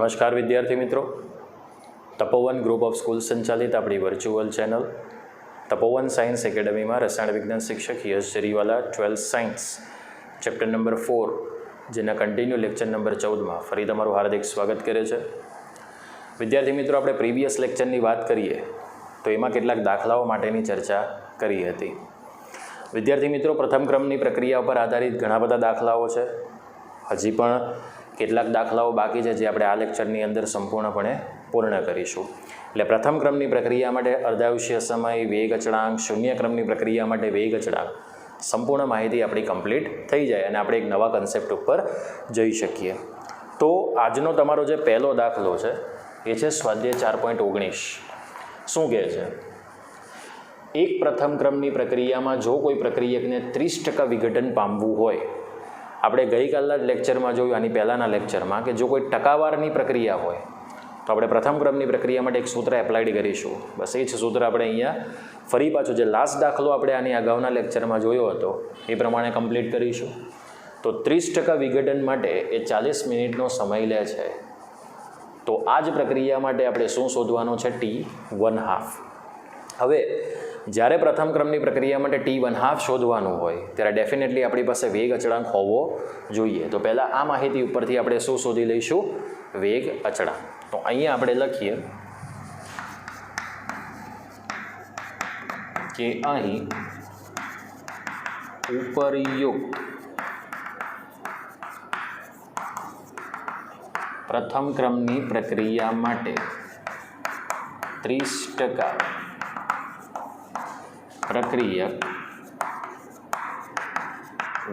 નમસ્કાર વિદ્યાર્થી મિત્રો, તપોવન ગ્રુપ ઓફ સ્કૂલ સંચાલિત આપણી વર્ચ્યુઅલ ચેનલ તપોવન સાયન્સ એકેડમીમાં રસાયણ વિજ્ઞાન શિક્ષક Yash Jariwala 12th science chapter number 4 જેના કન્ટિન્યુ લેક્ચર નંબર 14માં ફરી તમારું હાર્દિક સ્વાગત કરે છે. વિદ્યાર્થી મિત્રો, આપણે પ્રીવિયસ લેક્ચરની વાત કરીએ તો એમાં કેટલાક દાખલાઓ માટેની ચર્ચા કરી હતી. વિદ્યાર્થી મિત્રો, પ્રથમ ક્રમની પ્રક્રિયા પર આધારિત ઘણા બધા દાખલાઓ છે. હજી પણ કેટલાક દાખલાઓ બાકી છે જે આપણે આ લેક્ચરની અંદર સંપૂર્ણપણે પૂર્ણ કરીશું. એટલે પ્રથમ ક્રમની પ્રક્રિયા માટે અર્ધાયુષ્ય સમય, વેગ અચળાંક, શૂન્ય ક્રમની પ્રક્રિયા માટે વેગ અચળાંક, સંપૂર્ણ માહિતી આપણી કમ્પ્લીટ થઈ જાય અને આપણે એક નવા કન્સેપ્ટ ઉપર જઈ શકીએ. તો આજનો તમારો જે પહેલો દાખલો છે એ છે સ્વાધ્યાય 4.19. શું કહે છે? એક પ્રથમ ક્રમની પ્રક્રિયામાં જો કોઈ પ્રક્રિયકને 30% વિઘટન પામવું હોય, આપણે ગઈકાલના જ લેક્ચરમાં જોયું, આની પહેલાંના લેક્ચરમાં, કે જો કોઈ ટકાવારની પ્રક્રિયા હોય તો આપણે પ્રથમ ક્રમની પ્રક્રિયા માટે એક સૂત્ર એપ્લાઇડ કરીશું. બસ એ જ સૂત્ર આપણે અહીંયા ફરી પાછું જે લાસ્ટ દાખલો આપણે આની અગાઉના લેક્ચરમાં જોયો હતો એ પ્રમાણે કમ્પ્લીટ કરીશું. તો 30% વિઘટન માટે એ 40 મિનિટનો સમય લે છે. તો આ જ પ્રક્રિયા માટે આપણે શું શોધવાનું છે? T1/2. હવે જ્યારે પ્રથમ ક્રમની પ્રક્રિયા માટે T1/2 શોધવાનું હોય ત્યારે ડેફિનેટલી આપણી પાસે વેગ અચળાંક હોવો જોઈએ. તો પહેલાં આ માહિતી ઉપરથી આપણે શું શોધી લઈશું? વેગ અચળાંક. તો અહીંયા આપણે લખીએ કે અહીં ઉપરયુક્ત પ્રથમ ક્રમની પ્રક્રિયા માટે 30% પ્રક્રિયક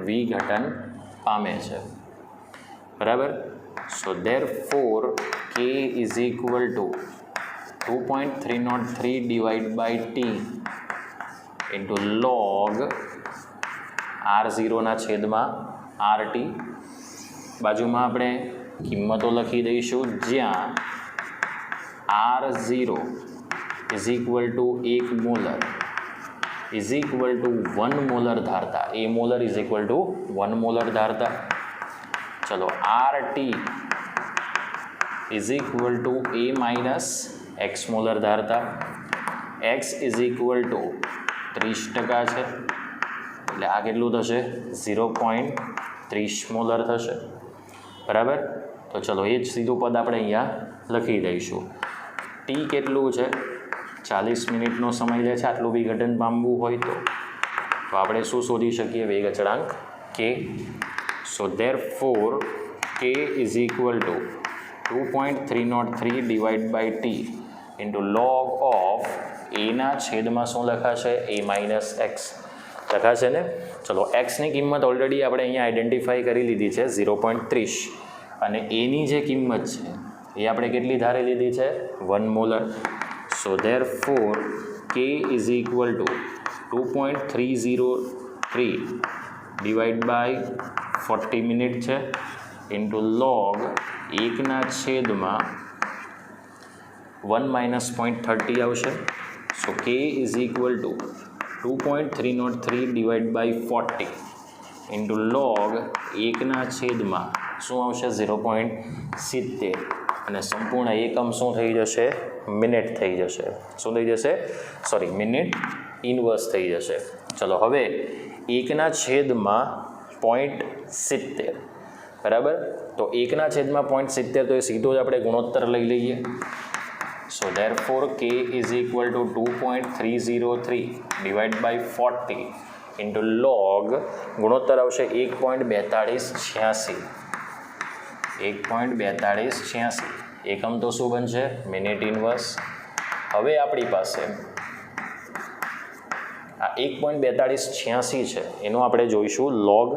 વિઘટન પામે છે. બરાબર? સો therefore K is equal to 2.303 divided by T into log R0 ના છેદમાં RT. બાજુમાં આપણે કિંમતો લખી દઈશું, જ્યાં R0 is equal to 1 molar is equal to 1 molar ધારતા, A molar is equal to 1 molar ધારતા. ચલો, RT is equal to A minus X molar ધારતા. X is equal to 30% છે, એટલે આ કેટલું થશે? 0.30 મોલર થશે. બરાબર? તો ચલો, એ જ સીધું પદ આપણે અહીંયા લખી દઈશું. ટી કેટલું છે? 40 મિનિટનો સમય લે છે આટલું વિઘટન પામવું હોય તો આપણે શું શોધી શકીએ? વેગ અચળાંક K. So therefore K is equal to 2.303 divided by T into log of A ના છેદમાં શું લખાશે? A minus X લખાશે ને? ચલો, Xની કિંમત ઓલરેડી આપણે અહીંયા આઈડેન્ટિફાઈ કરી લીધી છે 0.30, અને એની જે કિંમત છે એ આપણે કેટલી ધારી લીધી છે? 1 molar. So therefore K is equal to 2.303 divided by 40 minute છે ઇન્ટુ લોગ 1 ના છેદમાં 1 minus 0.30 આવશે. સો K is equal to 2.303 divided by 40 into log 1 ના છેદમાં શું આવશે? 0.70, અને સંપૂર્ણ એકમ શું થઈ જશે? મિનિટ થઈ જશે. શું થઈ જશે? સોરી, મિનિટ ઇનવર્સ થઈ જશે. ચલો, હવે 1 ના છેદમાં 0.70. બરાબર? તો 1 ના છેદમાં 0.70, તો એ સીધો જ આપણે ગુણોત્તર લઈ લઈએ. સો therefore K is equal to 2.303 divided by 40 into log, ગુણોત્તર આવશે 1.4286. 1.4286. એકમ તો શું બનશે? Minute inverse. હવે આપણી પાસે આ 1.4286 છે એનું આપણે જોઈશું લોગ,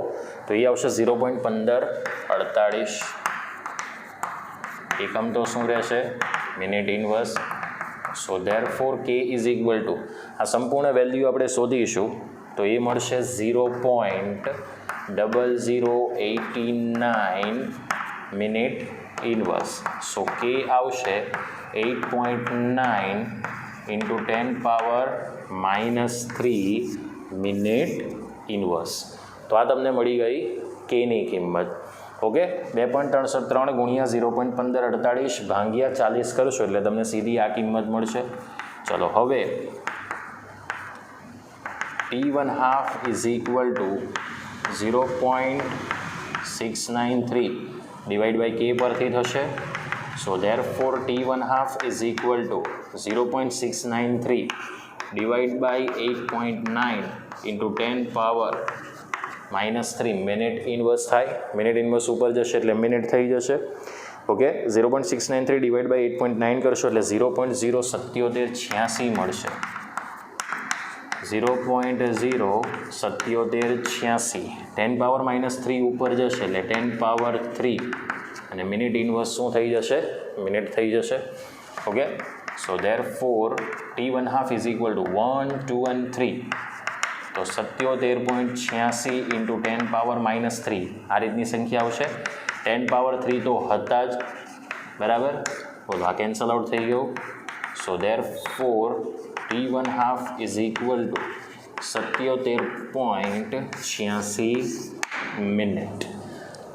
તો એ આવશે 0.1548. એકમ તો શું રહેશે? Minute inverse. So therefore K is equal to, આ સંપૂર્ણ વેલ્યુ આપણે શોધીશું તો એ મળશે 0.0089 મિનિટ ઇનવર્સ. સો K આવશે 8.9 into 10⁻³ મિનિટ ઇનવર્સ. તો આ તમને મળી ગઈ Kની કિંમત. ઓકે 2.363 ગુણ્યા 0.1548 ભાંગ્યા 40 કરશો એટલે તમને સીધી આ કિંમત મળશે. ચલો હવે T1/2 is equal to 0.693 divide by K પરથી થશે. So therefore T1/2 is equal to 0.693 divide by 8.9 into 10 power -3 minute inverse થાય. મિનિટ ઇનવર્સ ઉપર જશે એટલે મિનિટ થઈ જશે. ઓકે 0.693 ડિવાઈડ બાય 8.9 કરશો એટલે 0.07786 મળશે. 0.07786 10 પાવર -3 ઉપર જશે એટલે 10 પાવર 3 અને મિનિટ ઇનવર્સ શું થઈ જશે? મિનિટ થઈ જશે. Okay so therefore T1/2 is equal two 1 2 અને 3 તો 77.86 ઇન્ટુ 10 પાવર -3 આ રીતની સંખ્યા આવશે. 10 પાવર 3 તો હતા જ, બરાબર, બોલો આ કેન્સલ આઉટ થઈ ગયું. So therefore T1/2 is equal to 77.86 minute.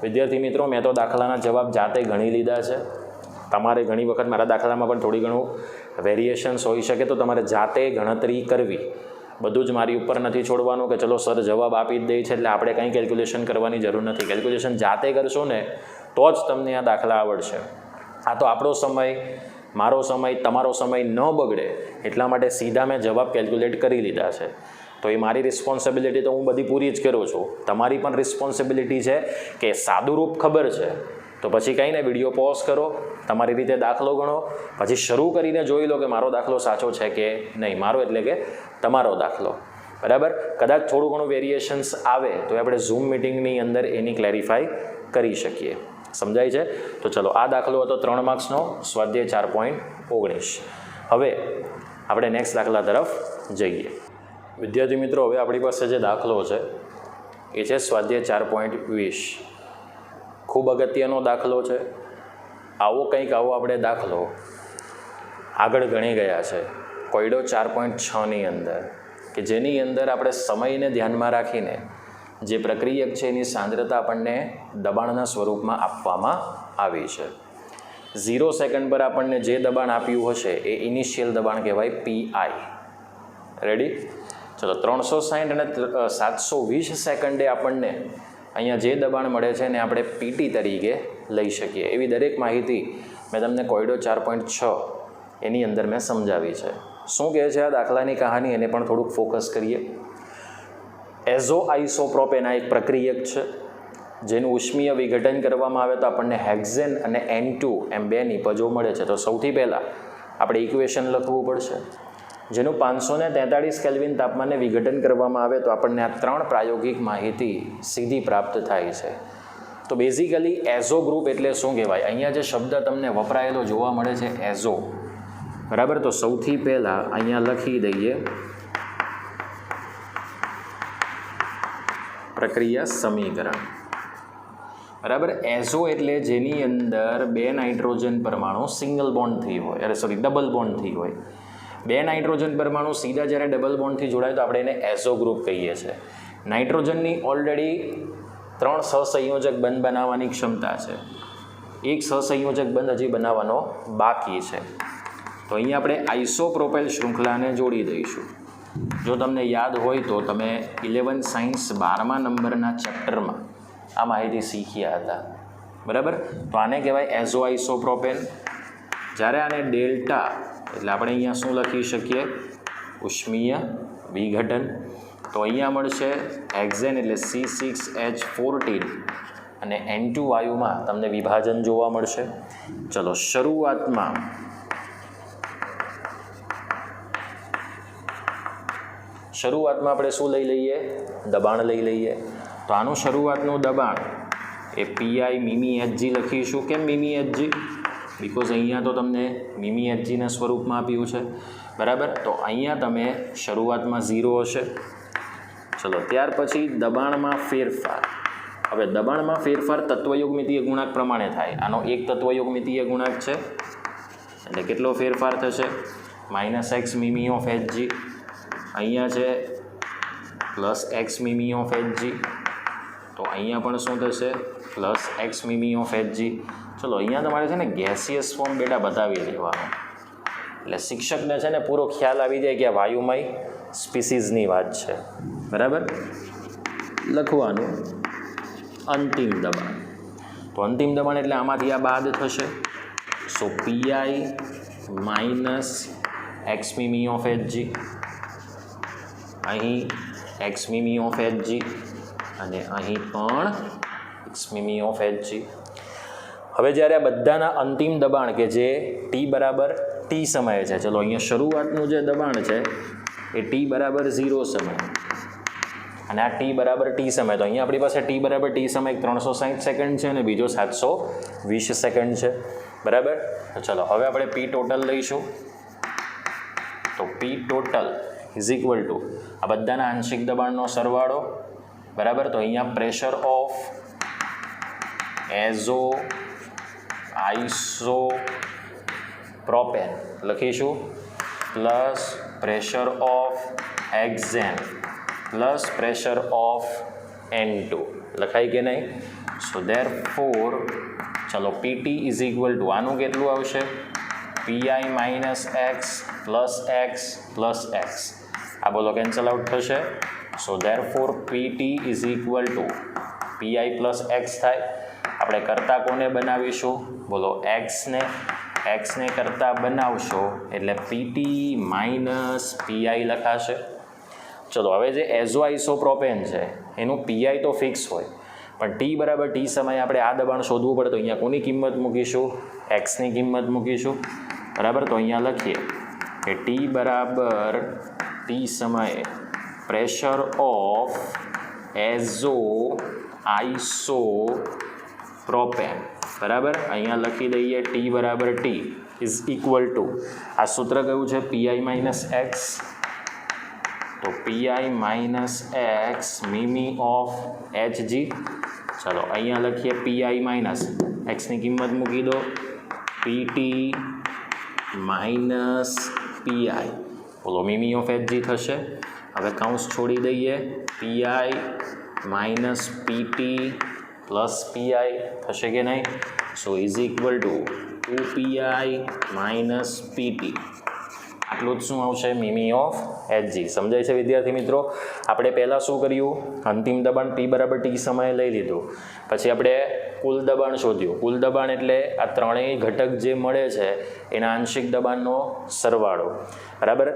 વિદ્યાર્થી મિત્રો, મેં તો દાખલાના જવાબ જાતે ગણી લીધા છે. તમારે ઘણી વખત મારા દાખલામાં પણ થોડી ઘણું વેરિએશન્સ હોઈ શકે તો તમારે જાતે ગણતરી કરવી. બધું જ મારી ઉપર નથી છોડવાનું કે ચલો સર જવાબ આપી જ દે છે એટલે આપણે કંઈ કેલ્ક્યુલેશન કરવાની જરૂર નથી. કેલ્ક્યુલેશન જાતે કરશો ને તો જ તમને આ દાખલા આવડશે. આ તો આપણો સમય, મારો સમય, તમારો સમય ન બગડે એટલા માટે સીધા મેં જવાબ કેલ્ક્યુલેટ કરી લીધા છે. તો એ મારી રિસ્પોન્સિબિલિટી તો હું બધી પૂરી જ કરું છું. તમારી પણ રિસ્પોન્સિબિલિટી છે કે સાદું રૂપ ખબર છે તો પછી કંઈ ને વિડીયો પોઝ કરો, તમારી રીતે દાખલો ગણો, પછી શરૂ કરીને જોઈ લો કે મારો દાખલો સાચો છે કે નહીં. મારો એટલે કે તમારો દાખલો, બરાબર. કદાચ થોડું ઘણું વેરિએશન્સ આવે તો આપણે ઝૂમ મિટિંગની અંદર એની ક્લેરિફાઈ કરી શકીએ. સમજાય છે? તો ચલો આ દાખલો હતો 3 માર્ક્સનો, સ્વાધ્યાય 4.19. હવે આપણે નેક્સ્ટ દાખલા તરફ જઈએ. વિદ્યાર્થી મિત્રો, હવે આપણી પાસે જે દાખલો છે એ છે સ્વાધ્યાય 4.20. ખૂબ અગત્યનો દાખલો છે. આવો આપણે દાખલો આગળ ગણી ગયા છે કોયડો 4.6ની અંદર, કે જેની અંદર આપણે સમયને ધ્યાનમાં રાખીને જે પ્રક્રિયક છે એની સાંદ્રતા આપણને દબાણના સ્વરૂપમાં આપવામાં આવી છે. 0 સેકન્ડ પર આપણને જે દબાણ આપ્યું હશે એ ઇનિશિયલ દબાણ કહેવાય PI. રેડી? ચલો 360 અને 720 સેકન્ડે આપણને અહીંયા જે દબાણ મળે છે એને આપણે PT તરીકે લઈ શકીએ. એવી દરેક માહિતી મેં તમને કોયડો 4.6 એની અંદર મેં સમજાવી છે. શું કહે છે આ દાખલાની કહાની એને પણ થોડુંક ફોકસ કરીએ. એઝો આઇસોપ્રોપેન આ એક પ્રક્રિયક છે જેનું ઉષ્મીય વિઘટન કરવામાં આવે તો આપણને હેક્ઝેન અને N2 એમ 2 નિપજો મળે છે. તો સૌથી પહેલાં આપણે ઇક્વેશન લખવું પડશે જેનું 543 કેલ્વિન તાપમાને વિઘટન કરવામાં આવે તો આપણને આ 3 પ્રાયોગિક માહિતી સીધી પ્રાપ્ત થાય છે. તો બેઝિકલી એઝો ગ્રુપ એટલે શું કહેવાય? અહીંયા જે શબ્દ તમને વપરાયેલો જોવા મળે છે એઝો, બરાબર. તો સૌથી પહેલાં અહીંયા લખી દઈએ પ્રક્રિયા સમીકરણ, બરાબર. એઝો એટલે જેની અંદર 2 નાઇટ્રોજન પરમાણુ સિંગલ બોન્ડથી હોય, ડબલ બોન્ડથી હોય. 2 નાઇટ્રોજન પરમાણુ સીધા જ્યારે ડબલ બોન્ડથી જોડાય તો આપણે એને એઝો ગ્રુપ કહીએ છીએ. નાઇટ્રોજનની ઓલરેડી 3 સહસંયોજક બંધ બનાવવાની ક્ષમતા છે, એક સહસંયોજક બંધ હજી બનાવવાનો બાકી છે. તો અહીંયા આપણે આઇસોપ્રોપેલ શૃંખલાને જોડી દઈશું. જો તમને યાદ હોય તો તમે 11 સાયન્સ 12મા નંબરના ચેપ્ટરમાં આ માહિતી શીખ્યા હતા, બરાબર. તો આને કહેવાય એઝો આઇસોપ્રોપેન. જ્યારે આને ડેલ્ટા એટલે આપણે અહીંયા શું લખી શકીએ? ઉષ્મીય વિઘટન. તો અહીંયા મળશે હેક્ઝેન એટલે C6H14 અને N2 વાયુમાં તમને વિભાજન જોવા મળશે. ચલો શરૂઆતમાં આપણે શું લઈ લઈએ? દબાણ લઈ લઈએ. તો આનું શરૂઆતનું દબાણ એ PI મિમી Hg લખીશું. કેમ મિમી Hg? બિકોઝ અહીંયા તો તમને મિમી Hgના સ્વરૂપમાં આપ્યું છે, બરાબર. તો અહીંયા તમે શરૂઆતમાં 0 હશે. ચલો ત્યાર પછી દબાણમાં ફેરફાર. હવે દબાણમાં ફેરફાર તત્વયોગમિતીય ગુણાંક પ્રમાણે થાય. આનો એક તત્વયોગમિતીય ગુણાંક છે એટલે કેટલો ફેરફાર થશે? -x મિમી ઓફ Hg. અહીંયા છે +x મિમી ઓફ Hg. તો અહીંયા પણ શું થશે પ્લસ એક્સ મીમી ઓફ એચજી. ચલો અહીંયા તમારે છે ને ગેસિયસ ફોર્મ બેટા બતાવી દેવાનું, એટલે શિક્ષકને છે ને પૂરો ખ્યાલ આવી જાય કે આ વાયુમય સ્પીસીઝની વાત છે. બરાબર, લખવાનું અંતિમ દબાણ. તો અંતિમ દબાણ એટલે આમાંથી આ બાદ થશે. સો પીઆઈ માઇનસ એક્સ મીમી ઓફ એચજી, અહીં એક્સ મીમી ઓફ એચજી અને અહીં પણ એક્સ મીમી ઓફ એચજી. હવે જ્યારે આ બધાના અંતિમ દબાણ કે જે ટી બરાબર ટી સમયે છે, ચલો અહીંયા શરૂઆતનું જે દબાણ છે એ ટી બરાબર 0 સમય અને આ ટી બરાબર ટી સમય. તો અહીંયા આપણી પાસે ટી બરાબર ટી સમય 360 સેકન્ડ છે અને બીજો 720 સેકન્ડ છે. બરાબર, તો ચલો હવે આપણે પી ટોટલ લઈશું. તો P total is equal to આ બધાના આંશિક દબાણનો સરવાળો. બરાબર, તો અહીંયા pressure of azo isopropane લખીશું plus pressure of hexane plus pressure of N2 લખાય કે નહીં? સો ધેરફોર ચલો પીટી ઇઝ ઇક્વલ ટુ આનું કેટલું આવશે? PI minus X plus X. આ બોલો કેન્સલ આઉટ થશે. So therefore PT is equal to PI plus X થાય. આપણે કરતા કોને બનાવીશું? બોલો એક્સને કરતા બનાવશો એટલે પીટી માઇનસ પીઆઈ લખાશે. ચલો હવે જે એઝોઆઇસોપ્રોપેન છે એનું પીઆઈ તો ફિક્સ હોય, પણ ટી બરાબર ટી સમયે આપણે આ દબાણ શોધવું પડે. તો અહીંયા કોની કિંમત મૂકીશું? એક્સની કિંમત મૂકીશું. બરાબર, તો અહીંયા લખીએ કે ટી બરાબર ટી સમયે pressure of azo iso propane. બરાબર, અહીંયા લખી દઈએ ટી બરાબર ટી ઇઝ ઇક્વલ ટુ આ સૂત્ર કયું છે? PI minus x. તો પીઆઈ માઇનસ એક્સ મીમી ઓફ એચજી. ચલો અહીંયા લખીએ પીઆઈ માઇનસ એક્સની કિંમત મૂકી દો, પીટી માઇનસ પીઆઈ. બોલો મીમી ઓફ એચજી થશે. હવે કાઉન્સ છોડી દઈએ, PI minus PT plus PI થશે કે નહીં? સો ઇઝ ઇક્વલ ટુ 2પીઆઈ માઇનસ પીટી. આટલું જ શું આવશે? મીમી ઓફ એચજી. સમજાય છે વિદ્યાર્થી મિત્રો? આપણે પહેલાં શું કર્યું? અંતિમ દબાણ ટી બરાબર ટી સમયે લઈ લીધું, પછી આપણે કુલ દબાણ શોધ્યું. કુલ દબાણ એટલે આ ત્રણેય ઘટક જે મળે છે એના આંશિક દબાણનો સરવાળો. બરાબર,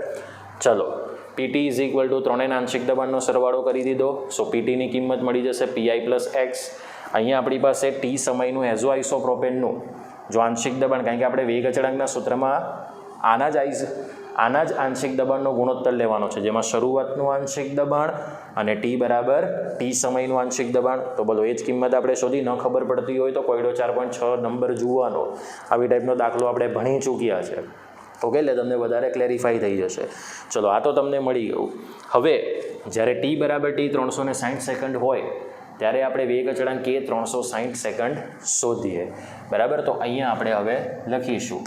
ચલો પીટી ઇઝ ઇક્વલ ટુ ત્રણેયના આંશિક દબાણનો સરવાળો કરી દીધો. સો પીટીની કિંમત મળી જશે પીઆઈ પ્લસ એક્સ. અહીંયા આપણી પાસે ટી સમયનું એઝોઆઇસોપ્રોપેનનું જો આંશિક દબાણ, કારણ કે આપણે વેગ અચળાંકના સૂત્રમાં આના જ આંશિક દબાણનો ગુણોત્તર લેવાનો છે, જેમાં શરૂઆતનું આંશિક દબાણ અને ટી બરાબર ટી સમયનું આંશિક દબાણ. તો બોલો એ જ કિંમત આપણે શોધી. ન ખબર પડતી હોય તો કોયડો 4.6 નંબર જોવાનો. આવી ટાઈપનો દાખલો આપણે ભણી ચૂક્યા છે. ઓકે, એટલે તમને વધારે ક્લેરિફાઈ થઈ જશે. ચલો આ તો તમને મળી ગયું. હવે જ્યારે ટી બરાબર ટી 360 સેકન્ડ હોય ત્યારે આપણે વેગ અચળાંક કે 360 સેકન્ડ શોધીએ. બરાબર, તો અહીંયા આપણે હવે લખીશું.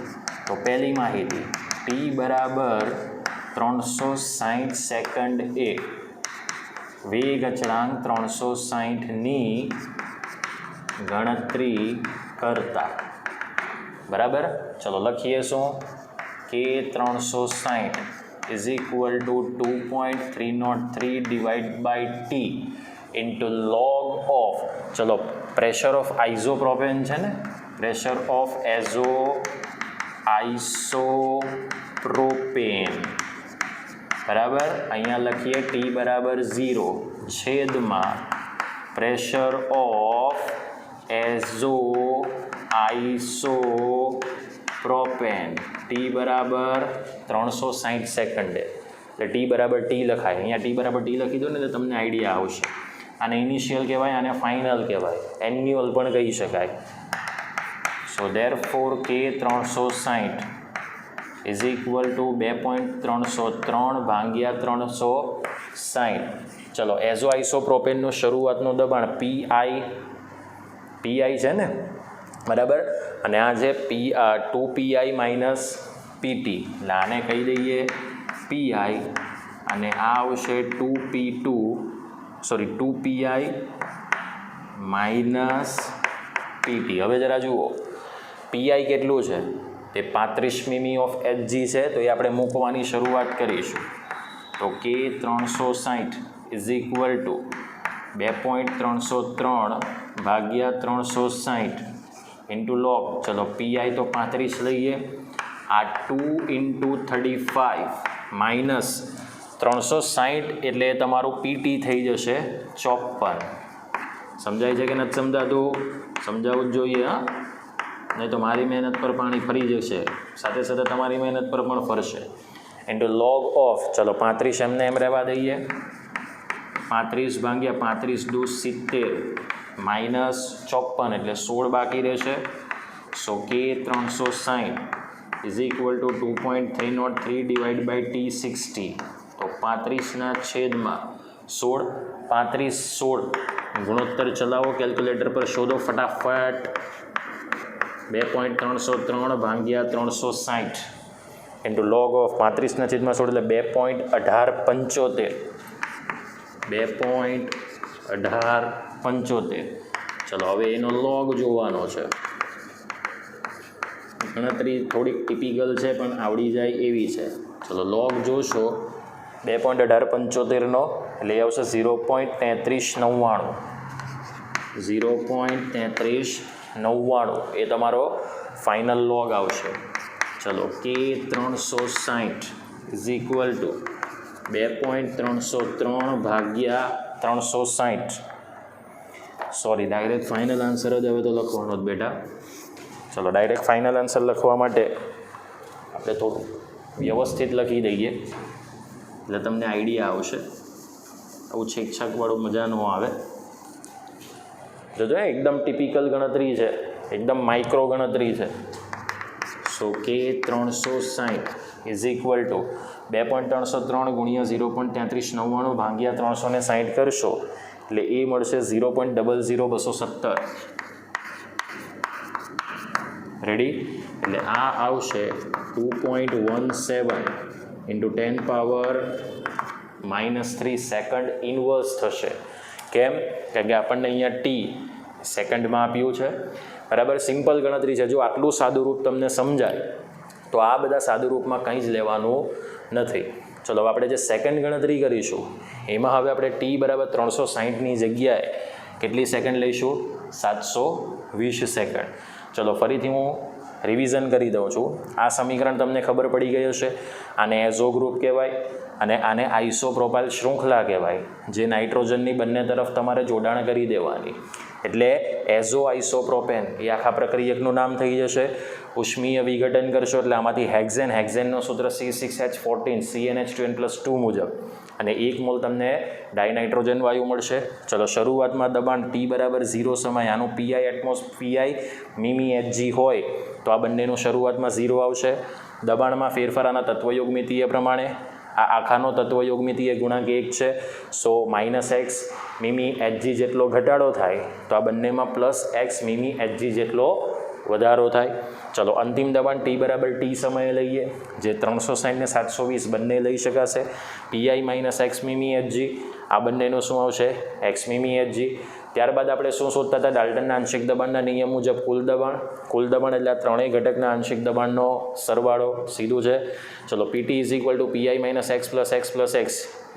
તો પહેલી માહિતી ટી બરાબર 360 સેકન્ડ એ વેગ અચળાંક 360ની ગણતરી કરતા. બરાબર, ચલો લખીએ શું? K 360 is equal to 2.303 divide by T into log of, ચલો પ્રેશર ઓફ આઇઝોપ્રોપેન છે ને, પ્રેશર ઓફ એઝો આઇસોપ્રોપેન. બરાબર, અહીંયા લખીએ ટી બરાબર 0 છેદમાં પ્રેશર ઓફ એઝો આઇસોપ્રોપેન ટી બરાબર 360 સેકન્ડે. એટલે ટી બરાબર ટી લખાય. અહીંયા ટી બરાબર ટી લખી દો ને તો તમને આઈડિયા આવશે. આને ઇનિશિયલ કહેવાય, આને ફાઇનલ કહેવાય, એન્યુઅલ પણ કહી શકાય. સો ધેરફોર કે 360 ઇઝ ઇક્વલ ટુ 2.303 ભાગ્યા 360. ચલો એઝો આઇસોપ્રોપેનનું શરૂઆતનું દબાણ પીઆઈ છે ને, બરાબર, અને આ જે 2પીઆઈ માઇનસ પીટી, એટલે આને કહી દઈએ પીઆઈ, અને આ આવશે 2પીઆઈ માઇનસ પીટી. હવે જરા જુઓ પીઆઈ કેટલું છે, તે 35 મીમી ઓફ એચજી છે, તો એ આપણે મૂકવાની શરૂઆત કરીશું. તો કે 360 ઇઝ ઇક્વલ ટુ 2.303 ભાગ્યા 360 ઇન્ટુ લોગ. ચલો પીઆઈ તો 35 લઈએ, આ 2 ઇન્ટુ 35 માઇનસ 360 એટલે તમારું પીટી થઈ જશે 54. સમજાય છે કે નથી સમજાતું? સમજાવવું જ જોઈએ. હા, નહીં તો મારી મહેનત પર પાણી ફરી જશે, સાથે સાથે તમારી મહેનત પર પણ ફરશે. ઇન્ટુ લોગ ઓફ, ચલો 35 એમને એમ રહેવા દઈએ, 35 ભાગ્યા 35 દુ 70 માઇનસ 54 એટલે 16 બાકી રહેશે. So K 360 is equal to 2.303 divide by T60. તો 35ના છેદમાં 16, 35 16 ગુણોત્તર ચલાવો કેલ્ક્યુલેટર પર, શોધો ફટાફટ. 2.303 ભાગ્યા 360 ઇન્ટુ લોગ ઓફ 35ના છેદમાં 16 એટલે 2.1875. 2.1875. ચલો હવે એનો લોગ જોવાનો છે. ગણતરી થોડીક ટિપિકલ છે પણ આવડી જાય એવી છે. ચલો લોગ જોશો 2.1875નો એટલે આવશે 0.3399. 0.3399 એ તમારો ફાઇનલ લોગ આવશે. ચલો કે 360 ઇઝ ઇક્વલ ટુ 2.303 ભાગ્યા 360. સોરી, ડાયરેક્ટ ફાઇનલ આન્સર જ હવે તો લખવાનો જ બેટા. ચલો ડાયરેક્ટ ફાઇનલ આન્સર લખવા માટે આપણે થોડું વ્યવસ્થિત લખી દઈએ એટલે તમને આઈડિયા આવશે. આવું છેકછાકવાળું મજા ન આવે. જોજો એકદમ ટિપિકલ ગણતરી છે, એકદમ માઇક્રો ગણતરી છે. સો કે 360 ઇઝ ઇક્વલ ટુ 2.303 ગુણ્યા 0.3399 ભાગ્યા 360 કરશો એટલે એ મળશે 0.00217. રેડી? એટલે આ આવશે 2.17 ઇન્ટુ 10 પાવર -3 સેકન્ડ ઇન્વર્સ થશે. કેમ? કારણ કે આપણને અહીંયા ટી સેકન્ડમાં આપ્યું છે, બરાબર. સિમ્પલ ગણતરી છે. જો આટલું સાદું રૂપ તમને સમજાય તો આ બધા સાદું રૂપમાં કંઈ જ લેવાનું નથી. ચલો હવે આપણે જે સેકન્ડ ગણતરી કરીશું એમાં હવે આપણે ટી બરાબર 360ની જગ્યાએ કેટલી સેકન્ડ લઈશું? 720 સેકન્ડ. ચલો ફરીથી હું રિવિઝન કરી દઉં છું. આ સમીકરણ તમને ખબર પડી ગઈ હશે. આને એઝો ગ્રુપ કહેવાય અને આને આઇસોપ્રોપાઇલ શૃંખલા કહેવાય, જે નાઇટ્રોજનની બંને તરફ તમારે જોડાણ કરી દેવાની. એટલે એઝો આઇસોપ્રોપેન એ આખા પ્રક્રિયકનું નામ થઈ જશે. ઉષ્મીય વિઘટન કરશો એટલે આમાંથી હેક્ઝેન, હેક્ઝેનનો સૂત્ર C6H14 CnH2n+2 મુજબ, અને 1 મોલ તમને ડાયનાઇટ્રોજન વાયુ મળશે. ચલો શરૂઆતમાં દબાણ T બરાબર 0 સમય, આનું પીઆઈ મીમી એચજી હોય તો આ બંનેનું શરૂઆતમાં 0 આવશે. દબાણમાં ફેરફાર આના તત્વયોગમિતીય પ્રમાણે, આ આખાનો તત્વયોગમિતીય ગુણાંક 1 છે. સો -x મીમી એચજી જેટલો ઘટાડો થાય તો આ બંનેમાં +x મીમી એચજી જેટલો વધારો થાય. ચલો અંતિમ દબાણ T બરાબર T સમયે લઈએ, જે 360 ને 720 બંને લઈ શકાશે. પીઆઈ -x મીમી એચજી, આ બંનેનું શું આવશે? x મીમી એચજી. ત્યારબાદ આપણે શું શોધતા હતા? ડાલ્ટનના આંશિક દબાણના નિયમ મુજબ કુલ દબાણ. કુલ દબાણ એટલે આ ત્રણેય ઘટકના આંશિક દબાણનો સરવાળો. સીધું છે. ચલો PT is equal to PI -x + x + x,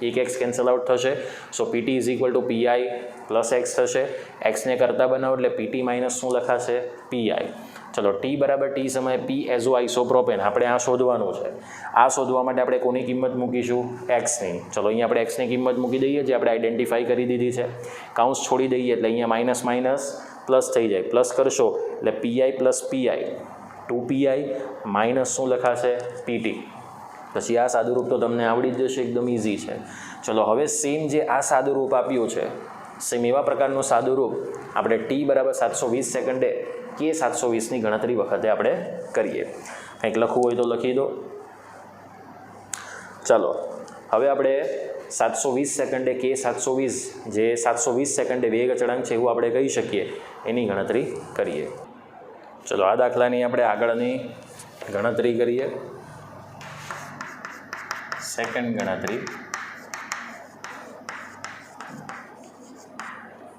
એક x કેન્સલ આઉટ થશે. So PT is equal to PI + x થશે. એક્સને કરતા બનાવો એટલે પીટી માઇનસ શું લખાશે? પીઆઈ. ચલો ટી બરાબર ટી સમયે પી એઝો આઇસોપ્રોપેન આપણે આ શોધવાનું છે. આ શોધવા માટે આપણે કોની કિંમત મૂકીશું? એક્સની. ચલો અહીંયા આપણે એક્સની કિંમત મૂકી દઈએ, જે આપણે આઈડેન્ટિફાઈ કરી દીધી છે. કાઉન્સ છોડી દઈએ એટલે અહીંયા માઇનસ માઇનસ પ્લસ થઈ જાય. પ્લસ કરશો એટલે પીઆઈ + પીઆઈ 2pI માઇનસ શું લખાશે? પીટી. પછી આ સાદુરૂપ તો તમને આવડી જ જશે, એકદમ ઇઝી છે. ચલો હવે સેમ જે આ સાદુરૂપ આપ્યું છે, સેમ એવા પ્રકારનું સાદુરૂપ આપણે ટી બરાબર 720 સેકન્ડે કે 720ની ગણતરી વખતે આપણે કરીએ. કંઈક લખવું હોય તો લખી દો. ચાલો હવે આપણે 720 સેકન્ડે કે 720, જે 720 સેકન્ડે વેગ અચળાંક છે એવું આપણે કહી શકીએ, એની ગણતરી કરીએ. ચલો આ દાખલાની આપણે આગળની ગણતરી કરીએ. સેકન્ડ ગણતરી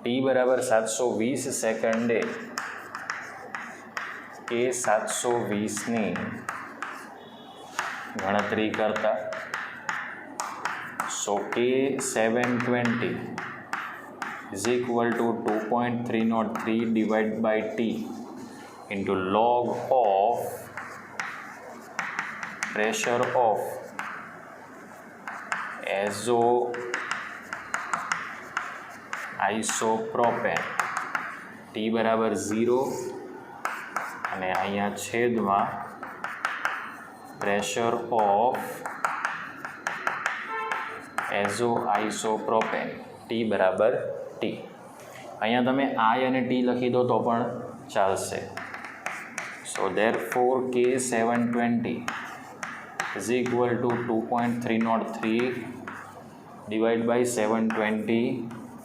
ટી બરાબર 720 સેકન્ડે કે 720ની ગણતરી કરતા સો કે 720 is equal to 2.303 divided by t into log of pressure of isopropane T બરાબર 0 અને અહીંયા છેદમાં પ્રેશર ઓફ isopropane ટી બરાબર ટી. અહીંયા તમે આઈ અને ટી લખી દો તો પણ ચાલશે. સો therefore K720 is equal to 2.303 divided by 720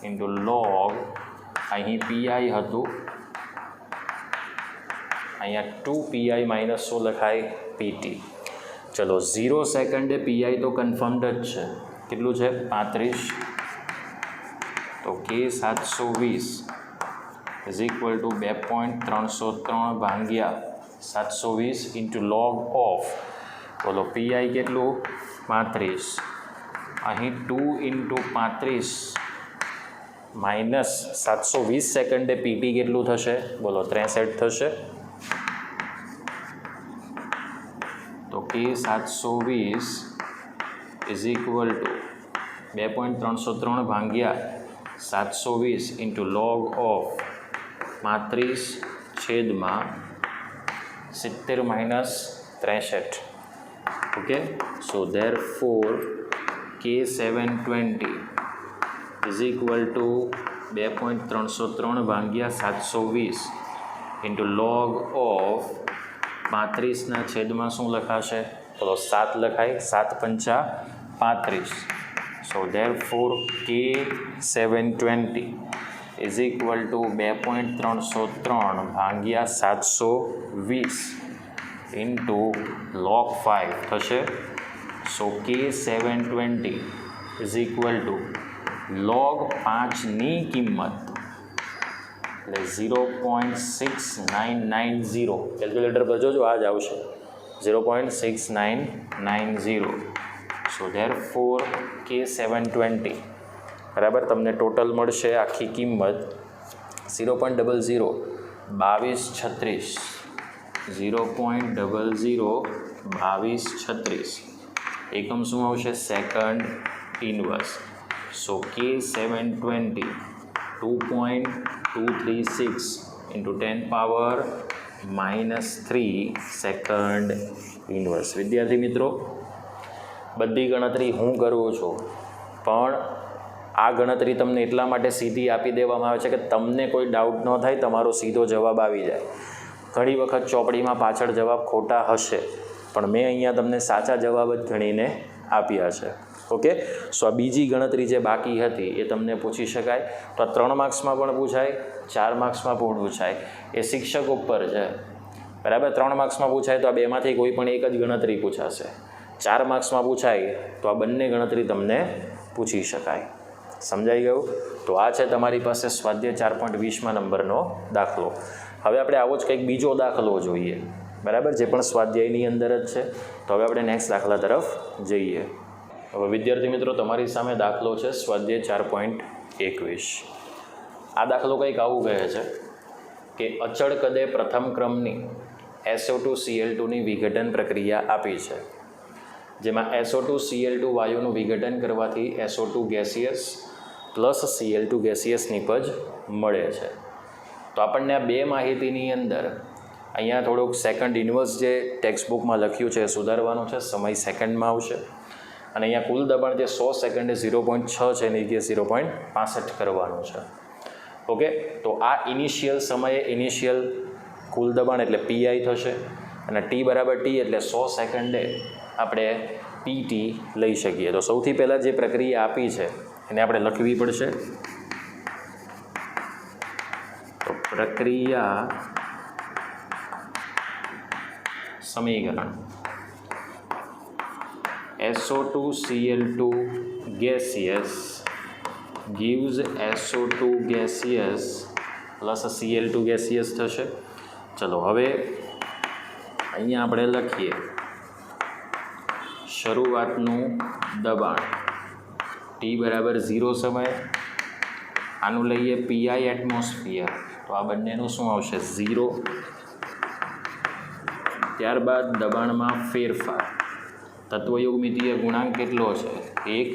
into log, અહીં પીઆઈ હતું, અહીંયા 2 PI - શું લખાય PT. ચલો 0 સેકન્ડે પીઆઈ તો કન્ફર્મડ જ છે. કેટલું છે? 35. તો K720 is equal to 2.303 ભાગ્યા 720 into log of, બોલો પીઆઈ કેટલું? 35. અહીં 2 into 35 માઇનસ 720 સેકન્ડે પીટી કેટલું થશે? બોલો 63 થશે. તો K720 is equal to 2.303 ભાગ્યા 720 into log of 35 છેદમાં 70 minus 63. Okay, so therefore K720 is equal to 2.303 ભાગ્યા 720 into log of 35ના છેદમાં શું લખાશે? તો 7 લખાય. 7 પંચા 35. સો therefore K720 is equal to 2.303 ભાગ્યા 720 into log 5 થશે. સો K720 is equal to log 5ની કિંમત એટલે 0.6990. કેલ્ક્યુલેટર પર જોજો, આ જ આવશે 0.6990. સો therefore K720 બરાબર તમને ટોટલ મળશે આખી કિંમત 0.002236. 0.002236. એકમ શું આવશે? Second inverse. So K720 2.236 into 10 power -3 second inverse. વિદ્યાર્થી મિત્રો, બધી ગણતરી હું કરું છું, પણ આ ગણતરી તમને એટલા માટે સીધી આપી દેવામાં આવે છે કે તમને કોઈ ડાઉટ ન થાય, તમારો સીધો જવાબ આવી જાય. ઘણી વખત ચોપડીમાં પાછળ જવાબ ખોટા હશે, પણ મેં અહીંયા તમને સાચા જવાબ જ ગણીને આપ્યા છે. ઓકે, સો આ બીજી ગણતરી જે બાકી હતી એ તમને પૂછી શકાય. તો આ 3 માર્ક્સમાં પણ પૂછાય, 4 માર્ક્સમાં પણ પૂછાય. એ શિક્ષક ઉપર છે. બરાબર, 3 માર્ક્સમાં પૂછાય તો આ બેમાંથી કોઈ પણ એક જ ગણતરી પૂછાશે. 4 માર્ક્સમાં પૂછાય તો આ બંને ગણતરી તમને પૂછી શકાય. સમજાઈ ગયું? તો આ છે તમારી પાસે સ્વાધ્યાય 4.20માં નંબરનો દાખલો. હવે આપણે આવો જ કંઈક બીજો દાખલો જોઈએ. બરાબર, જે પણ સ્વાધ્યાયની અંદર જ છે. તો હવે આપણે નેક્સ્ટ દાખલા તરફ જઈએ. હવે વિદ્યાર્થી મિત્રો, તમારી સામે દાખલો છે સ્વાધ્યાય 4.21. આ દાખલો કંઈક આવું કહે છે કે અચળ કદે પ્રથમ ક્રમની SO2Cl2ની વિઘટન પ્રક્રિયા આપી છે, જેમાં SO2Cl2 વાયુનું વિઘટન કરવાથી SO2 gaseous plus Cl2 gaseous નિપજ મળે છે. તો આપણને આ બે માહિતીની અંદર અહીંયા થોડુંક સેકન્ડ ઇન્વર્સ જે ટેક્સ્ટબુકમાં લખ્યું છે એ સુધારવાનું છે. સમય સેકન્ડમાં આવશે. અને અહીંયા કુલ દબાણ જે 100 સેકન્ડે 0.6 છે એની જગ્યાએ 0.65 કરવાનું છે. ઓકે, તો આ ઇનિશિયલ સમયે ઇનિશિયલ કુલ દબાણ એટલે પીઆઈ થશે, અને ટી બરાબર ટી એટલે 100 સેકન્ડે આપણે પીટી લઈ શકીએ. તો સૌથી પહેલાં જે પ્રક્રિયા આપી છે એને આપણે લખવી પડશે. તો પ્રક્રિયા સમીકરણ SO2Cl2 gaseous gives SO2 gaseous plus Cl2 gaseous થશે. ચલો હવે અહીંયા આપણે લખીએ શરૂઆતનું દબાણ T બરાબર 0 સમય, આનું લઈએ પીઆઈ એટમોસ્ફિયર, તો આ બંનેનું શું આવશે 0. ત્યારબાદ દબાણમાં ફેરફાર, તત્વયુગ્મિતીય ગુણાંક કેટલો છે 1,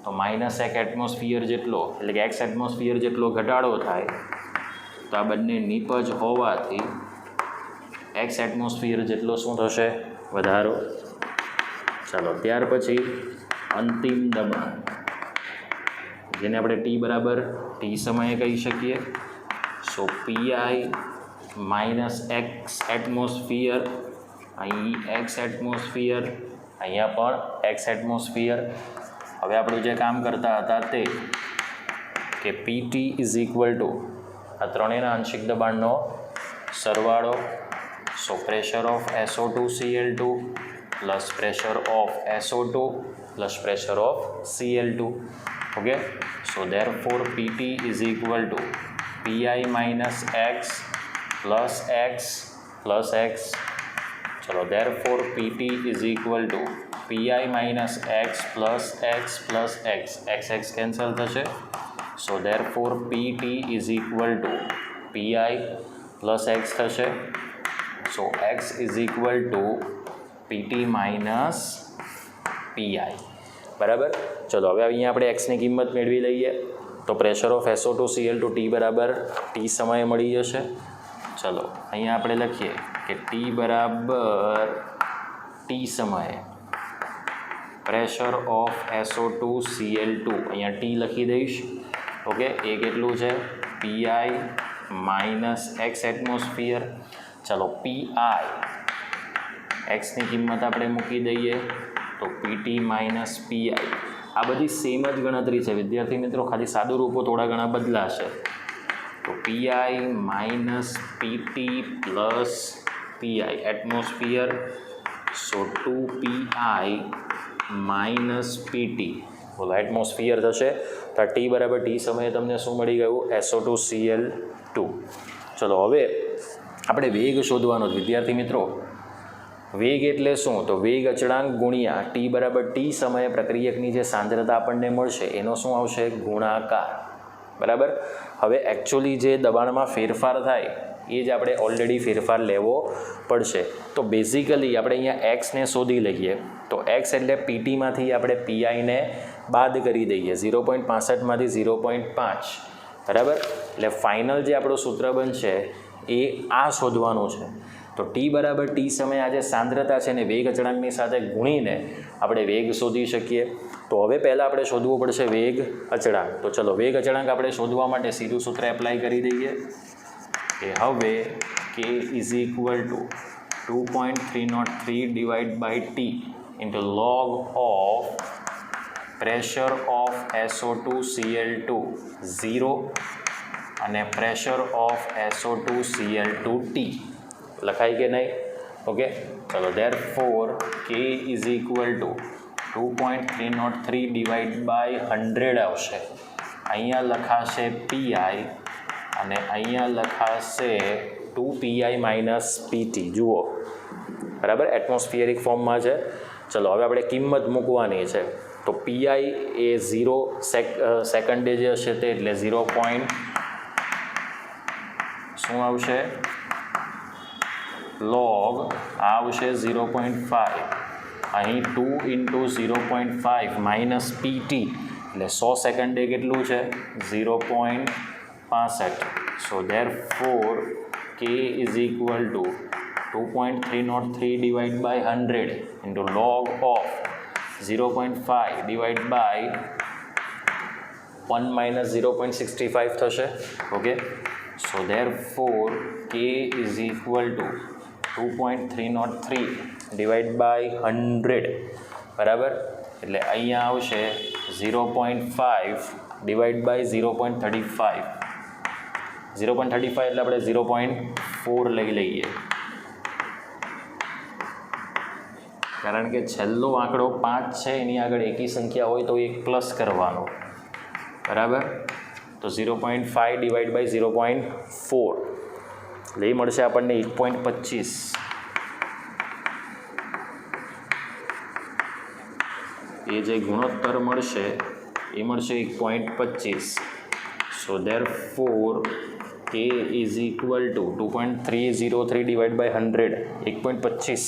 તો -1 એટમોસ્ફિયર જેટલો એટલે કે x એટમોસ્ફિયર જેટલો ઘટાડો થાય, તો આ બંને નિપજ હોવાથી x એટમોસ્ફિયર જેટલો શું થશે વધારો. ચાલો ત્યાર પછી અંતિમ દબાણ જેને આપણે T બરાબર T સમયે કહી શકીએ. સો પીઆઈ -x એટમોસ્ફિયર, અહીં x એટમોસ્ફિયર, અહીંયા પણ x એટમોસ્ફિયર. હવે આપણું જે કામ કરતા હતા તે કે PT ઇઝ ઇક્વલ ટુ આ ત્રણેયના આંશિક દબાણનો સરવાળો. So pressure of SO2Cl2 plus pressure of SO2 plus pressure of Cl2. Okay, so therefore PT is equal to PI minus X plus X plus X. चलो therefore PT is equal to PI minus X plus X plus X. X X cancel થશે. So therefore PT is equal to PI plus X થશે. So X is equal to PT minus PI. બરાબર. ચલો હવે અહીંયા આપણે એક્સની કિંમત મેળવી લઈએ. તો પ્રેશર ઓફ SO2Cl2 T બરાબર T સમયે મળી જશે. ચલો અહીંયા આપણે લખીએ કે T બરાબર T સમયે પ્રેશર ઓફ SO2Cl2, અહીંયા T લખી દઈશ. ઓકે, એ કેટલું છે PI માઇનસ X એટમોસ્ફિયર. ચલો PI એક્સની કિંમત આપણે મૂકી દઈએ તો PT માઇનસ PI. આ બધી સેમ જ ગણતરી છે વિદ્યાર્થી મિત્રો, ખાલી સાદું રૂપો થોડા ઘણા બદલાશે. તો PI minus PT plus PI atmosphere. So 2PI minus PT, બોલો એટમોસ્ફિયર થશે. તો T બરાબર T સમયે તમને શું મળી ગયું SO2Cl2. ચલો હવે આપણે વેગ શોધવાનો જ વિદ્યાર્થી મિત્રો. વેગ એટલે શું? તો વેગ અચળાંક ગુણ્યા T બરાબર T સમયે પ્રક્રિયકની જે સાંદ્રતા આપણને મળશે એનો શું આવશે ગુણાકાર. બરાબર. હવે એકચ્યુઅલી જે દબાણમાં ફેરફાર થાય એ જ આપણે ઓલરેડી ફેરફાર લેવો પડશે. તો બેઝિકલી આપણે અહીંયા એક્સને શોધી લઈએ. તો એક્સ એટલે પીટીમાંથી આપણે પીઆઈને બાદ કરી દઈએ 0.65માંથી 0.5. બરાબર. એટલે ફાઇનલ જે આપણું સૂત્ર બનશે એ આ શોધવાનું છે. તો ટી બરાબર ટી સમયે આ જે સાંદ્રતા છે ને વેગ અચળાંકની સાથે ગુણીને આપણે વેગ શોધી શકીએ. તો હવે પહેલાં આપણે શોધવું પડશે વેગ અચળાંક. તો ચલો વેગ અચળાંક આપણે શોધવા માટે સીધું સૂત્ર એપ્લાય કરી દઈએ કે હવે K is equal to 2.303 divide by T into log of pressure of SO2Cl2 0 અને પ્રેશર ઓફ SO2Cl2 T. લખાય કે નહીં? ઓકે, ચલો therefore K is equal to 2.303 divide by 100 આવશે. અહીંયા લખાશે PI અને અહીંયા લખાશે 2PI માઇનસ PT. જુઓ બરાબર, એટમોસ્ફિયરિક ફોર્મમાં છે. ચલો હવે આપણે કિંમત મૂકવાની છે. તો PI એ 0 સેકન્ડે જે હશે તે એટલે 0. શું આવશે? લોગ આવશે 0.5. અહીં 2 ઇન્ટુ 0.5 માઇનસ PT એટલે 100 સેકન્ડે કેટલું છે 0.65. So therefore K is equal to 2.303 divide by 100 into log of 0.5 divide by 1 minus 0.65 થશે. Okay, so therefore K is equal to 2.303 divide by 100. બરાબર, એટલે અહીંયા આવશે 0.5 ડિવાઇડ બાય 0.35. 0.35 એટલે આપણે 0.4 લઈ લઈએ, કારણ કે છેલ્લો આંકડો 5 છે, એની આગળ એકી સંખ્યા હોય તો એક પ્લસ કરવાનો. બરાબર. તો 0.5 ડિવાઈડ બાય 0.4 એટલે એ મળશે આપણને 1.25. એ જે ગુણોત્તર મળશે એ મળશે 1.25. So therefore K is equal to 2.303 divide by 100 1.25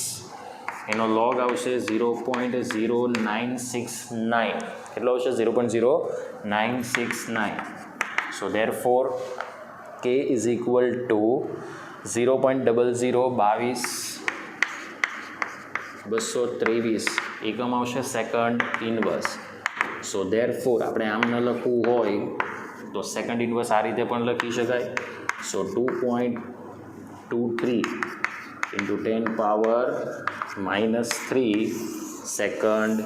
એનો લોગ આવશે 0.0969. કેટલો આવશે? 0.0969. So therefore K is equal to 0.002223 એકમ આવશે સેકન્ડ ઇનવર્સ. સો ધેરફોર આપણે આમ ન લખવું હોય તો સેકન્ડ ઇનવર્સ આ રીતે પણ લખી શકાય. સો 2.23 ઇન્ટુ 10 પાવર -3 સેકન્ડ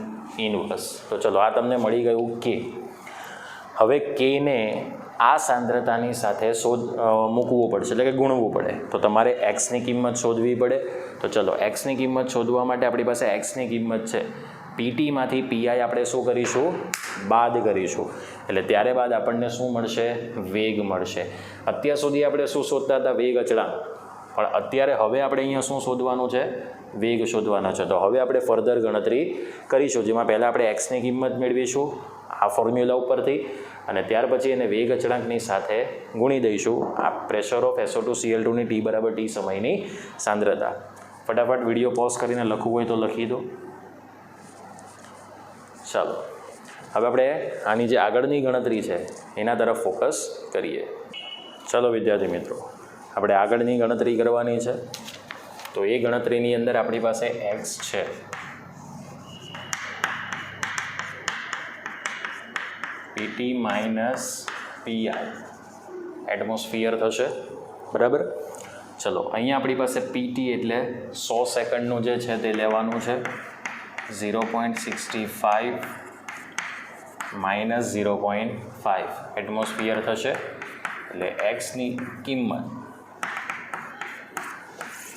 ઇનવર્સ. તો ચલો આ તમને મળી ગયું કે. હવે કેને આ સાંદ્રતાની સાથે મૂકવું પડશે, એટલે કે ગુણવું પડે. તો તમારે એક્સની કિંમત શોધવી પડે. તો ચલો એક્સની કિંમત શોધવા માટે આપણી પાસે એક્સની કિંમત છે. પીટીમાંથી પીઆઈ આપણે શું કરીશું? બાદ કરીશું. એટલે ત્યારે બાદ આપણને શું મળશે? વેગ મળશે. અત્યાર સુધી આપણે શું શોધતા હતા? વેગ અચળાંક. પણ અત્યારે હવે આપણે અહીંયા શું શોધવાનું છે? વેગ શોધવાનો છે. તો હવે આપણે ફર્ધર ગણતરી કરીશું, જેમાં પહેલાં આપણે એક્સની કિંમત મેળવીશું આ ફોર્મ્યુલા ઉપરથી, અને ત્યાર પછી એને વેગ અચળાંકની સાથે ગુણી દઈશું આ પ્રેશર ઓફ SO2Cl2ની T બરાબર T સમયની સાંદ્રતા. ફટાફટ વિડીયો પોઝ કરીને લખવું હોય તો લખી દો. ચાલો હવે આપણે આની જે આગળની ગણતરી છે એના તરફ ફોકસ કરીએ. ચાલો વિદ્યાર્થી મિત્રો, આપણે આગળની ગણતરી કરવાની છે. તો એ ગણતરીની અંદર આપણી પાસે એક્સ છે. પીટી માઇનસ પીઆઈ એટમોસ્ફિયર થશે. બરાબર. ચલો અહીંયા આપણી પાસે પીટી એટલે 100 સેકન્ડનું જે છે તે લેવાનું છે. 0.65 માઇનસ 0.5 એટમોસ્ફિયર થશે. એટલે એક્સની કિંમત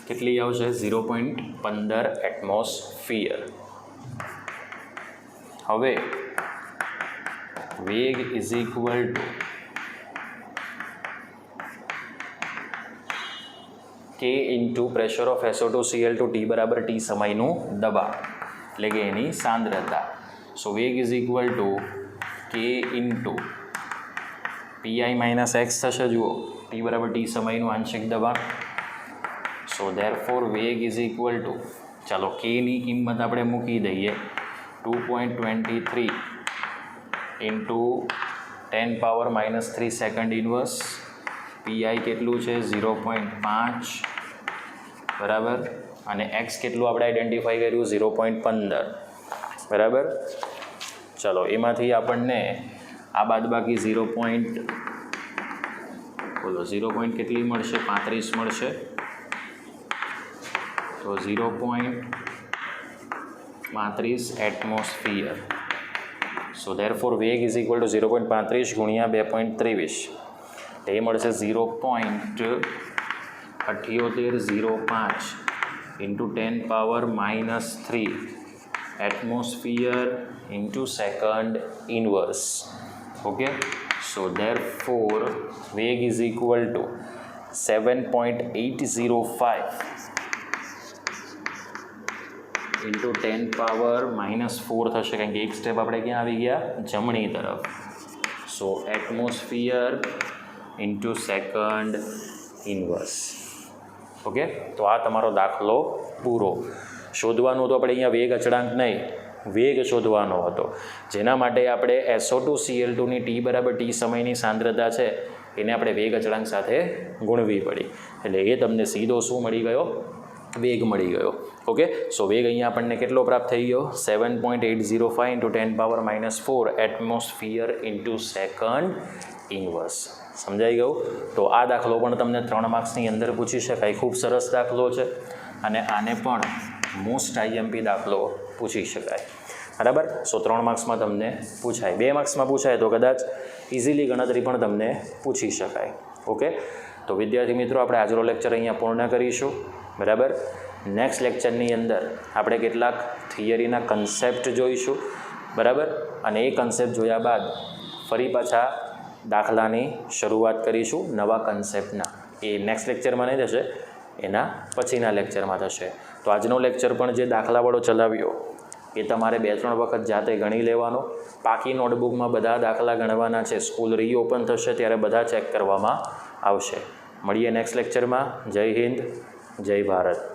કેટલી આવશે? 0.15 એટમોસ્ફિયર. હવે વેગ is equal two K into pressure of SO2Cl2 T બરાબર T સમયનું દબાણ, એટલે કે એની સાંદ્રતા. સો વેગ is equal two K into PI minus x થશે. જુઓ T બરાબર T સમયનું આંશિક દબાણ. સો ધેરફોર વેગ ઇઝ ઇક્વલ ટુ, ચાલો કેની કિંમત આપણે મૂકી દઈએ 2.23 into 10 power -3 second inverse. PI કેટલું છે? 0.5. બરાબર. અને એક્સ કેટલું આપણે આઈડેન્ટિફાઈ કર્યું? 0.15. બરાબર. ચલો એમાંથી આપણને આ બાદ બાકી 0. બોલો 0. કેટલી મળશે? 35 મળશે. તો 0.35 એટમોસ્ફિયર. સો ધેરફોર વેગ ઇઝ ઇક્વલ ટુ 0.35 ગુણ્યા 2.23 એ મળશે 0.7805 into 10 power -3 atmosphere into second inverse. Okay. So therefore વેગ is equal to 7.805 into 10 power -4 થશે, કારણ કે એક સ્ટેપ આપણે ક્યાં આવી ગયા? જમણી તરફ. So atmosphere into second inverse. Okay. તો આ તમારો દાખલો પૂરો. શોધવાનું તો આપણે અહીંયા વેગ અચળાંક નહીં, વેગ શોધવાનો હતો, જેના માટે આપણે SO2Cl2ની T બરાબર T સમયની સાંદ્રતા છે એને આપણે વેગ અચળાંક સાથે ગુણવી પડી. એટલે એ તમને સીધો શું મળી ગયો? વેગ મળી ગયો. ઓકે. સો વેગ અહીંયા આપણને કેટલો પ્રાપ્ત થઈ ગયો? 7.805 into 10 power -4 atmosphere into second inverse. સમજાઈ ગયું? તો આ દાખલો પણ તમને 3 માર્ક્સની અંદર પૂછી શકાય. ખૂબ સરસ દાખલો છે અને આને પણ મોસ્ટ IMP દાખલો પૂછી શકાય. બરાબર. સો 3 માર્ક્સમાં તમને પૂછાય. 2 માર્ક્સમાં પૂછાય તો કદાચ ઇઝીલી ગણતરી પણ તમને પૂછી શકાય. ઓકે. તો વિદ્યાર્થી મિત્રો, આપણે આજનો લેક્ચર અહીંયા પૂર્ણ કરીશું. બરાબર. નેક્સ્ટ લેક્ચરની અંદર આપણે કેટલાક થિયરીના કન્સેપ્ટ જોઈશું. બરાબર. અને એ કન્સેપ્ટ જોયા બાદ ફરી પાછા દાખલાની શરૂઆત કરીશું નવા કન્સેપ્ટના. એ નેક્સ્ટ લેક્ચરમાં નહીં થશે, એના પછીના લેક્ચરમાં થશે. તો આજનો લેક્ચર પણ જે દાખલાવાળો ચલાવ્યો એ તમારે 2-3 વખત જાતે ગણી લેવાનો. પાકી નોટબુકમાં બધા દાખલા ગણવાના છે. સ્કૂલ રીઓપન થશે ત્યારે બધા ચેક કરવામાં આવશે. મળીએ નેક્સ્ટ લેક્ચરમાં. જય હિન્દ, જય ભારત.